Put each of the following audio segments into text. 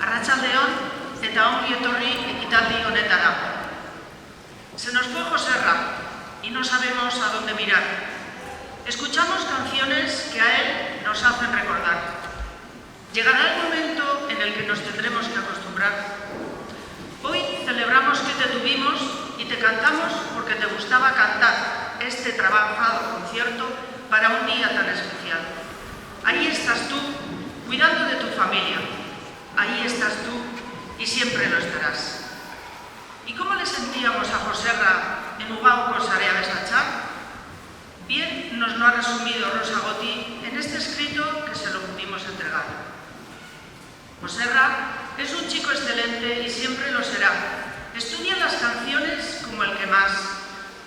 Arratsaldeon eta ongi etorri ekitaldi honetara. Se nos fue Joserra y no sabemos a dónde mirar. Escuchamos canciones que a él nos hacen recordar. Llegará el momento en el que nos tendremos que acostumbrar. Hoy celebramos que te tuvimos y te cantamos porque te gustaba cantar este trabajado concierto para un día tan especial. Ahí estás tú, cuidando de tu familia. Ahí estás tú y siempre lo estarás. ¿Y cómo le sentíamos a Joserra en Ugauko Sarea Besachar? Bien nos lo ha resumido Rosa Gotti en este escrito que se lo pudimos entregar. Joserra es un chico excelente y siempre lo será. Estudia las canciones como el que más.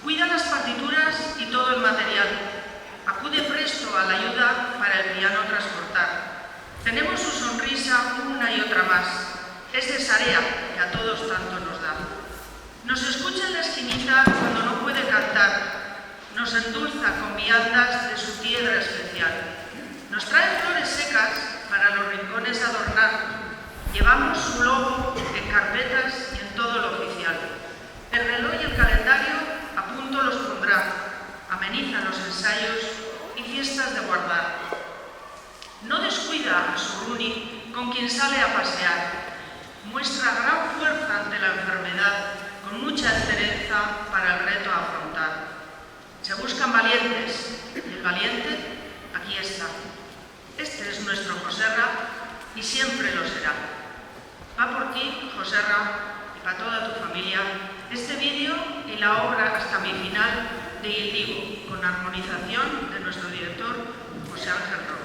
Cuida las partituras y todo el material. Acude presto a la ayuda para el piano transportar. Tenemos su sonrisa una y otra más. Es de Sarea, que a todos tanto nos da. Nos escucha en la esquinita cuando no puede cantar. Nos endulza con viandas de su piedra especial. Nos trae flores secas para los rincones adornar. Llevamos su logo en carpetas y en todo lo oficial. El reloj y el calendario a punto los pondrá. Ameniza los ensayos y fiestas de guardar. No descuida a su Runi, con quien sale a pasear. Muestra gran fuerza ante la enfermedad, con mucha entereza para el reto a afrontar. Se buscan valientes, y el valiente aquí está. Este es nuestro Joserra y siempre lo será. Va por ti, Joserra, y para toda tu familia, este vídeo y la obra hasta mi final de Indigo, con armonización de nuestro director José Ángel Robles.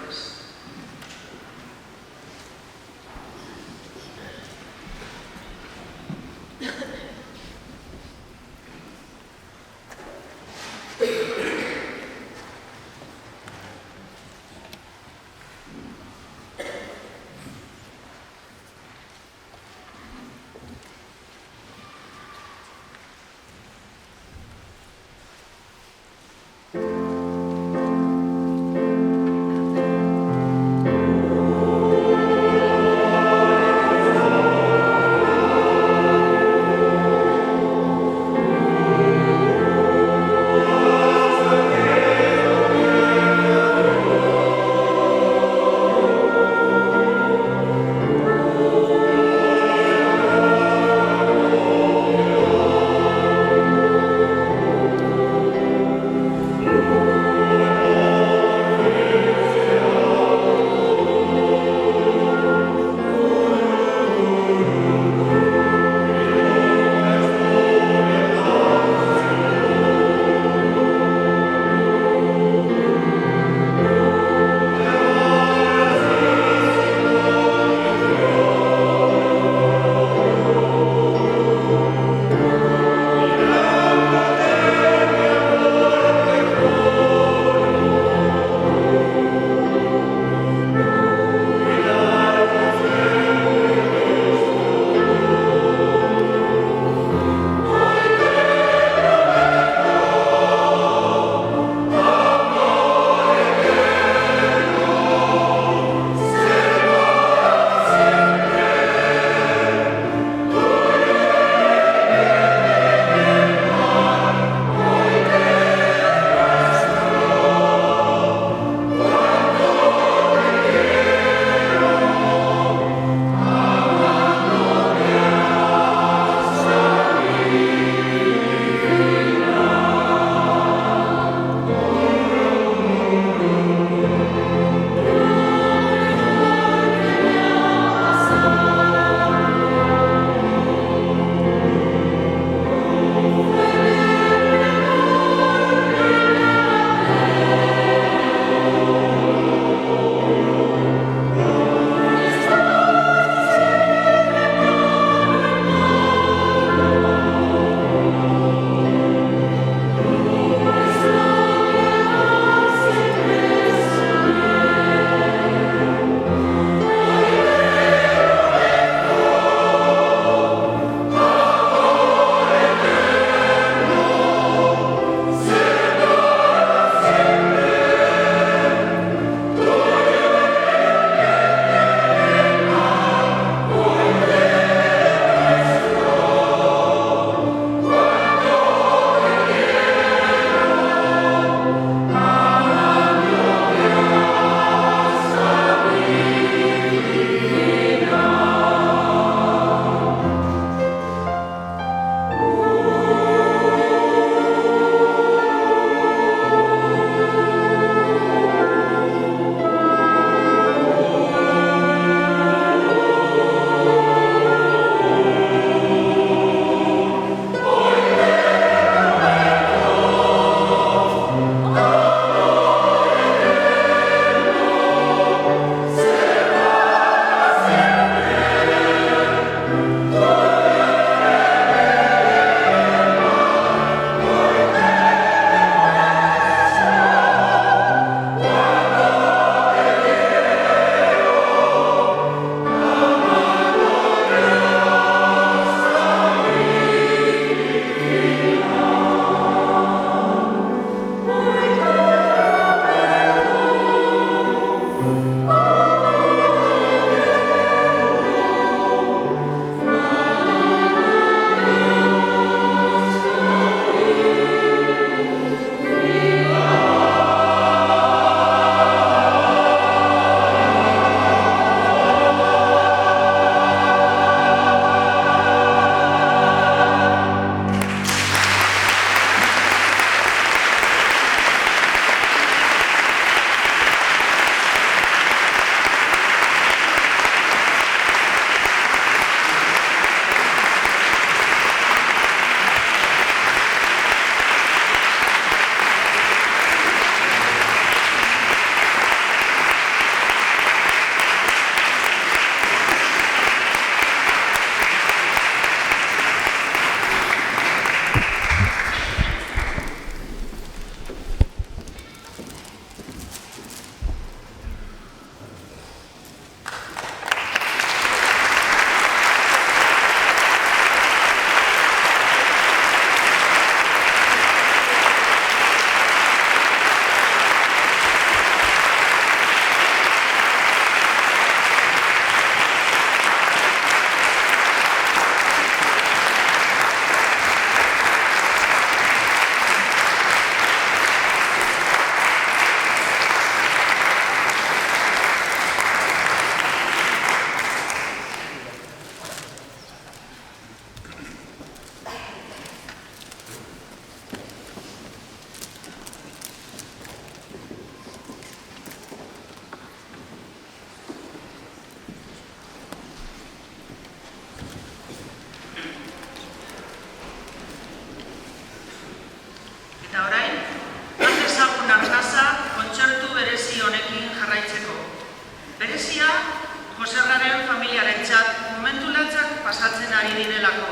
Jose Raren familiarentzat momentu latzak pasatzen ari direlako.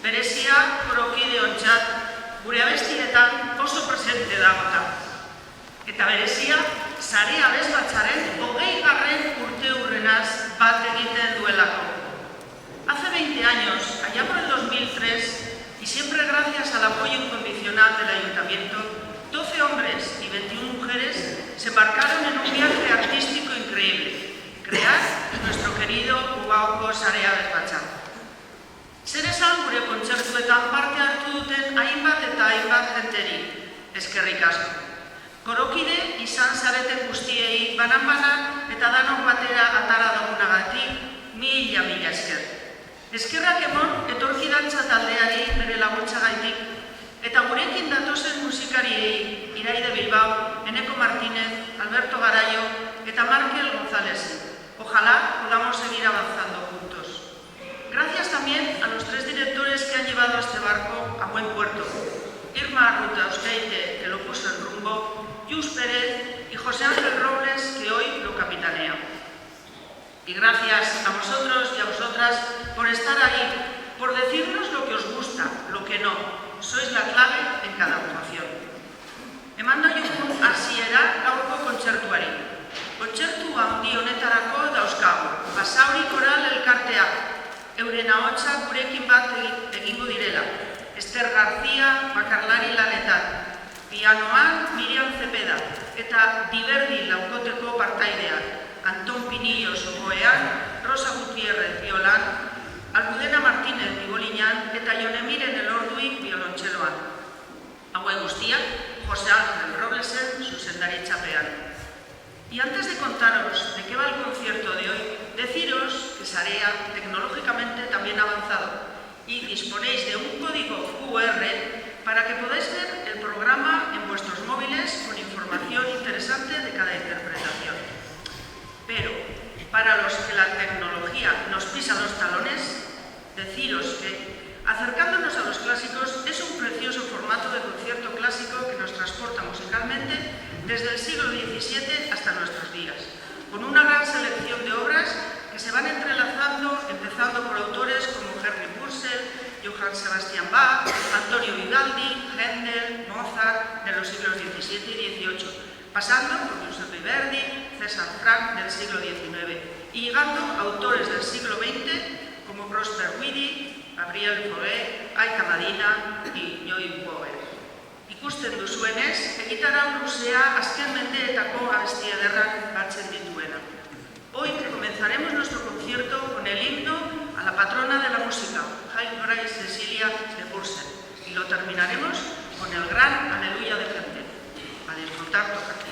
Berezia korokideontzat gure abestietan oso presente dagota. Eta berezia, sare abesbatzaren 20. urteurrenaz bat egiten duelako. Hace 20 años, allá por el 2003, y siempre gracias al apoyo incondicional del Ayuntamiento, 12 hombres y 21 mujeres se embarcaron en un viaje artístico increíble, crear nuestro querido Ubaoko Sare Abesbatza. Zer esan gure kontzertuetan parte hartu duten hainbat eta hainbat jenteri, eskerrik asko. Korokide izan zareten guztiei banan-banan eta danok batera atara dugunagatik mila esker. Eskerrak emon etorkidantza taldeari bere laguntzagaitik eta gurekin datozen musikariei Iraide Bilbao, Eneko Martínez, Alberto Garayo eta Markel González. Ojalá podamos seguir avanzando juntos. Gracias también a los 3 directores que han llevado este barco a buen puerto. Irma Rutausteite, que lo puso en rumbo, Yus Pérez y José Ángel Robles, que hoy lo capitanea. Y gracias a vosotros y a vosotras por estar ahí, por decirnos lo que os gusta, lo que no. Sois la clave en cada actuación. Emanda jogun hasiera gaurko kontzertuari. Kontzertu handi honetarako dauzkagu. Basauri Koral elkarteak, euren ahotsak gurekin bat egingo direla. Ester García bakarlari lanetan. Pianoan Miriam Cepeda eta Diverdi laukoteko partaideak. Anton Pinillos oboean, Rosa Gutiérrez violan, Almudena Martínez bibolinan eta Jonemiren Elorduik violontxeloan. Haue guztiak, José Ángel Roblesen zuzendaritzapean. Y antes de contaros de qué va el concierto de hoy, deciros que Sarea tecnológicamente también ha avanzado y disponéis de un código QR para que podáis ver el programa en vuestros móviles con información interesante de cada interpretación. Pero, para los que la tecnología nos pisa los talones, deciros que, acercándonos a los clásicos, es un precioso formato de concierto clásico que nos transporta musicalmente desde el siglo XVII hasta nuestros días, con una gran selección de obras que se van entrelazando, empezando por autores como Henry Purcell, Johann Sebastian Bach, Antonio Vivaldi, Händel, Mozart, de los siglos XVII y XVIII, pasando por Giuseppe Verdi, César Franck del siglo XIX y llegando a autores del siglo XX como Prosper Guidi, Gabriel Fauré, Aita Madina y Joy Boer. Ikusten duzuenez, egitarau luzea azken mendeetako abesti ederrak batzen dituena. Hoy comenzaremos nuestro concierto con el himno a la patrona de la música, Hail Grace Cecilia de Purcell, y lo terminaremos con el gran Aleluya de Händel. A disfrutar, tocar.